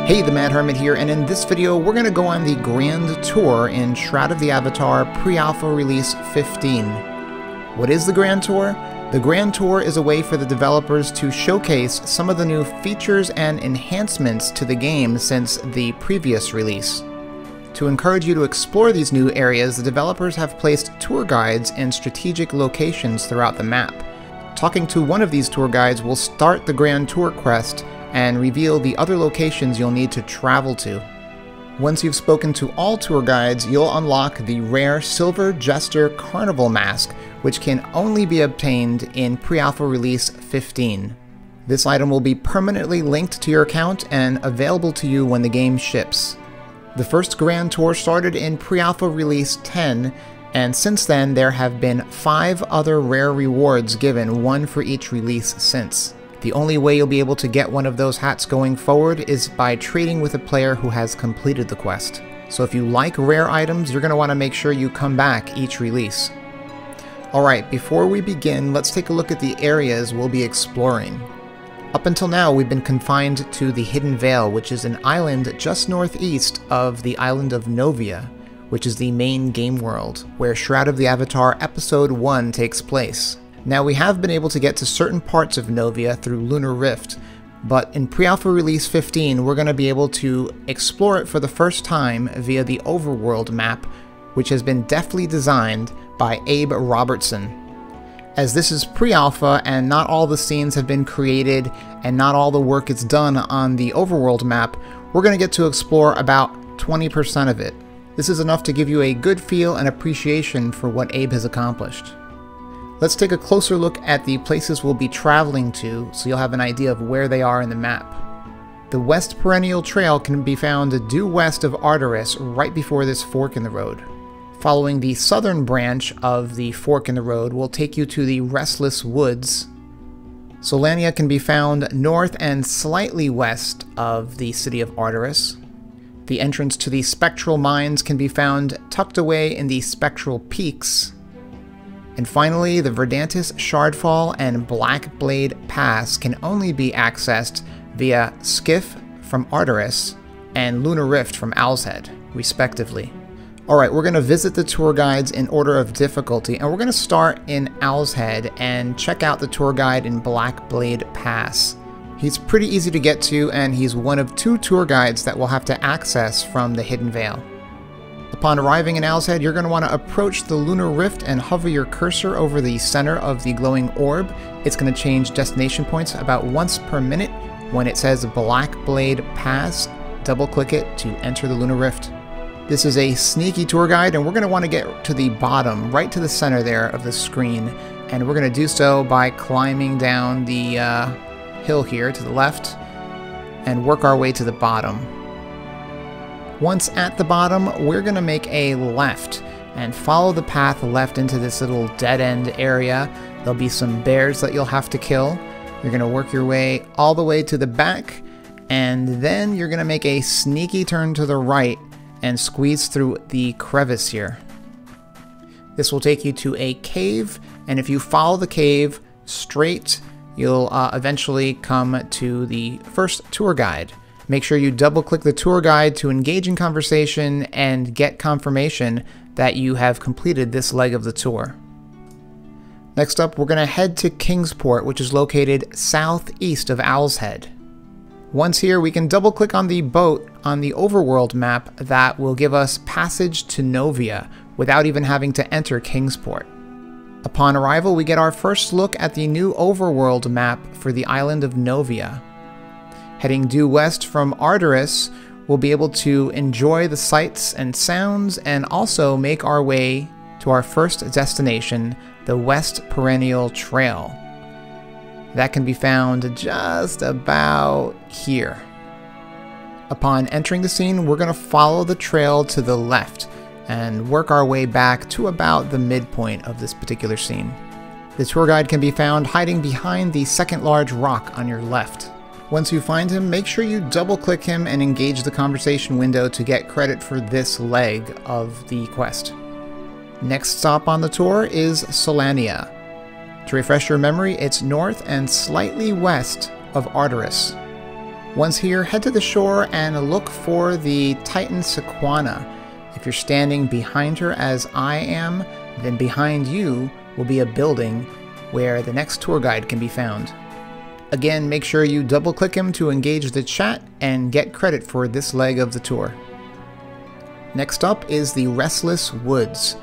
Hey, the Mad Hermit here, and in this video we're going to go on the Grand Tour in Shroud of the Avatar Pre Alpha Release 15. What is the Grand Tour? The Grand Tour is a way for the developers to showcase some of the new features and enhancements to the game since the previous release. To encourage you to explore these new areas, the developers have placed tour guides in strategic locations throughout the map. Talking to one of these tour guides will start the Grand Tour quest and reveal the other locations you'll need to travel to. Once you've spoken to all tour guides, you'll unlock the rare Silver Jester Carnival Mask, which can only be obtained in Pre-Alpha Release 15. This item will be permanently linked to your account and available to you when the game ships. The first Grand Tour started in Pre-Alpha Release 10, and since then there have been 5 other rare rewards given, one for each release since. The only way you'll be able to get one of those hats going forward is by trading with a player who has completed the quest. So if you like rare items, you're going to want to make sure you come back each release. Alright, before we begin, let's take a look at the areas we'll be exploring. Up until now, we've been confined to the Hidden Vale, which is an island just northeast of the island of Novia, which is the main game world, where Shroud of the Avatar Episode 1 takes place. Now, we have been able to get to certain parts of Novia through Lunar Rift, but in Pre-Alpha Release 15, we're going to be able to explore it for the first time via the Overworld Map, which has been deftly designed by Abe Robertson. As this is pre-alpha and not all the scenes have been created and not all the work is done on the Overworld map, we're going to get to explore about 20% of it. This is enough to give you a good feel and appreciation for what Abe has accomplished. Let's take a closer look at the places we'll be traveling to so you'll have an idea of where they are in the map. The West Perennial Trail can be found due west of Arteris, right before this fork in the road. Following the southern branch of the fork in the road will take you to the Restless Woods. Solania can be found north and slightly west of the city of Arteris. The entrance to the Spectral Mines can be found tucked away in the Spectral Peaks. And finally, the Verdantis Shardfall and Black Blade Pass can only be accessed via Skiff from Arteris and Lunar Rift from Owl's Head, respectively. Alright, we're going to visit the tour guides in order of difficulty, and we're going to start in Owl's Head and check out the tour guide in Black Blade Pass. He's pretty easy to get to, and he's one of 2 tour guides that we'll have to access from the Hidden Vale. Upon arriving in Owl's Head, you're going to want to approach the Lunar Rift and hover your cursor over the center of the glowing orb. It's going to change destination points about once per minute. When it says Black Blade Pass, double click it to enter the Lunar Rift. This is a sneaky tour guide, and we're going to want to get to the bottom, right to the center there of the screen. And we're going to do so by climbing down the hill here to the left and work our way to the bottom. Once at the bottom, we're going to make a left and follow the path left into this little dead-end area. There'll be some bears that you'll have to kill. You're going to work your way all the way to the back, and then you're going to make a sneaky turn to the right and squeeze through the crevice here. This will take you to a cave, and if you follow the cave straight, you'll eventually come to the first tour guide. Make sure you double click the tour guide to engage in conversation and get confirmation that you have completed this leg of the tour. Next up, we're going to head to Kingsport, which is located southeast of Owl's Head. Once here, we can double click on the boat on the Overworld map that will give us passage to Novia without even having to enter Kingsport. Upon arrival, we get our first look at the new Overworld map for the island of Novia. Heading due west from Arteris, we'll be able to enjoy the sights and sounds and also make our way to our first destination, the West Perennial Trail. That can be found just about here. Upon entering the scene, we're going to follow the trail to the left and work our way back to about the midpoint of this particular scene. The tour guide can be found hiding behind the second large rock on your left. Once you find him, make sure you double click him and engage the conversation window to get credit for this leg of the quest. Next stop on the tour is Solania. To refresh your memory, it's north and slightly west of Arteris. Once here, head to the shore and look for the Titan Sequana. If you're standing behind her as I am, then behind you will be a building where the next tour guide can be found. Again, make sure you double-click him to engage the chat and get credit for this leg of the tour. Next up is the Restless Woods.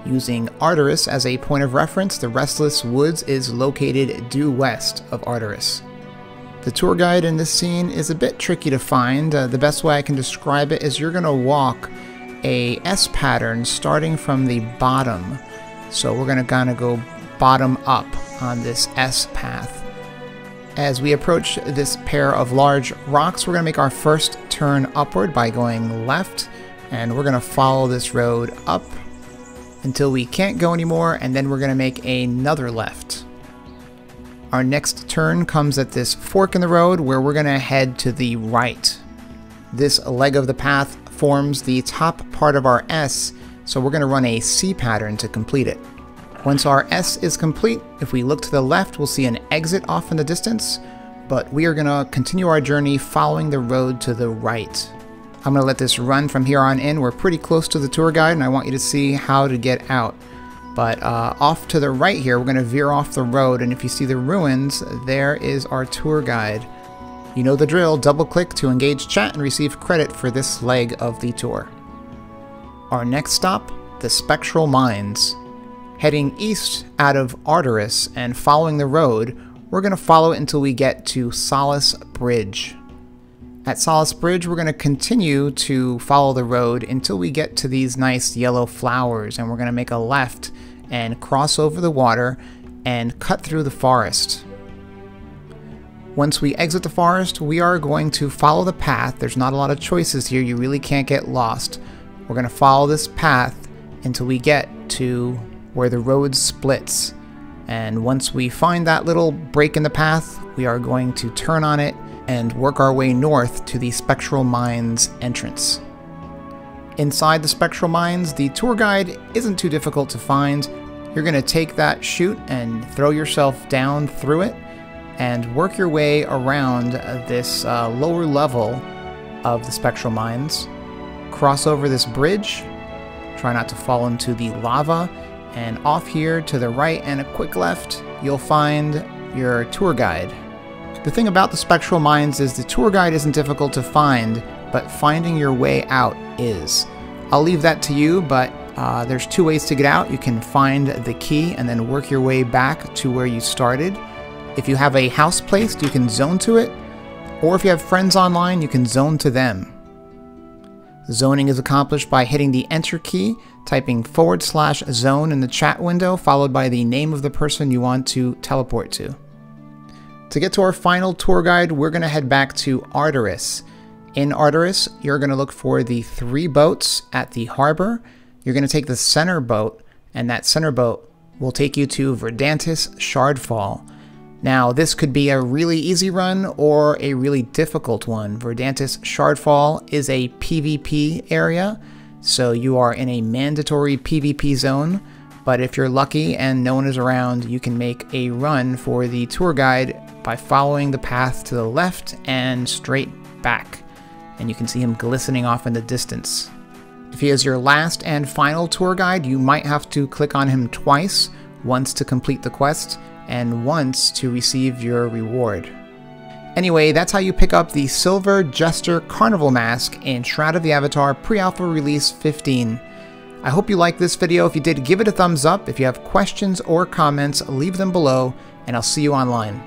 Using Arteris as a point of reference, the Restless Woods is located due west of Arteris. The tour guide in this scene is a bit tricky to find. The best way I can describe it is you're going to walk a S pattern starting from the bottom. So we're going to kind of go bottom up on this S path. As we approach this pair of large rocks, we're going to make our first turn upward by going left, and we're going to follow this road up until we can't go anymore, and then we're going to make another left. Our next turn comes at this fork in the road where we're going to head to the right. This leg of the path forms the top part of our S, so we're going to run a C pattern to complete it. Once our S is complete, if we look to the left, we'll see an exit off in the distance, but we are going to continue our journey following the road to the right. I'm going to let this run from here on in. We're pretty close to the tour guide, and I want you to see how to get out. But off to the right here, we're going to veer off the road, and if you see the ruins, there is our tour guide. You know the drill, double-click to engage chat and receive credit for this leg of the tour. Our next stop, the Spectral Mines. Heading east out of Arteris and following the road, we're going to follow it until we get to Solace Bridge. At Solace Bridge, we're going to continue to follow the road until we get to these nice yellow flowers, and we're going to make a left and cross over the water and cut through the forest. Once we exit the forest, we are going to follow the path. There's not a lot of choices here. You really can't get lost. We're going to follow this path until we get to where the road splits. And once we find that little break in the path, we are going to turn on it and work our way north to the Spectral Mines entrance. Inside the Spectral Mines, the tour guide isn't too difficult to find. You're going to take that chute and throw yourself down through it and work your way around this lower level of the Spectral Mines. Cross over this bridge, try not to fall into the lava, and off here to the right and a quick left, you'll find your tour guide. The thing about the Spectral Mines is the tour guide isn't difficult to find, but finding your way out is. I'll leave that to you, but there's two ways to get out. You can find the key and then work your way back to where you started. If you have a house placed, you can zone to it, or if you have friends online, you can zone to them. Zoning is accomplished by hitting the Enter key, typing /zone in the chat window, followed by the name of the person you want to teleport to. To get to our final tour guide, we're going to head back to Arteris. In Arteris, you're going to look for the 3 boats at the harbor. You're going to take the center boat, and that center boat will take you to Verdantis Shardfall. Now, this could be a really easy run or a really difficult one. Verdantis Shardfall is a PvP area, so you are in a mandatory PvP zone, but if you're lucky and no one is around, you can make a run for the tour guide by following the path to the left and straight back, and you can see him glistening off in the distance. If he is your last and final tour guide, you might have to click on him twice, once to complete the quest, and once to receive your reward. Anyway, that's how you pick up the Silver Jester Carnival Mask in Shroud of the Avatar Pre Alpha Release 15. I hope you liked this video. If you did, give it a thumbs up. If you have questions or comments, leave them below, and I'll see you online.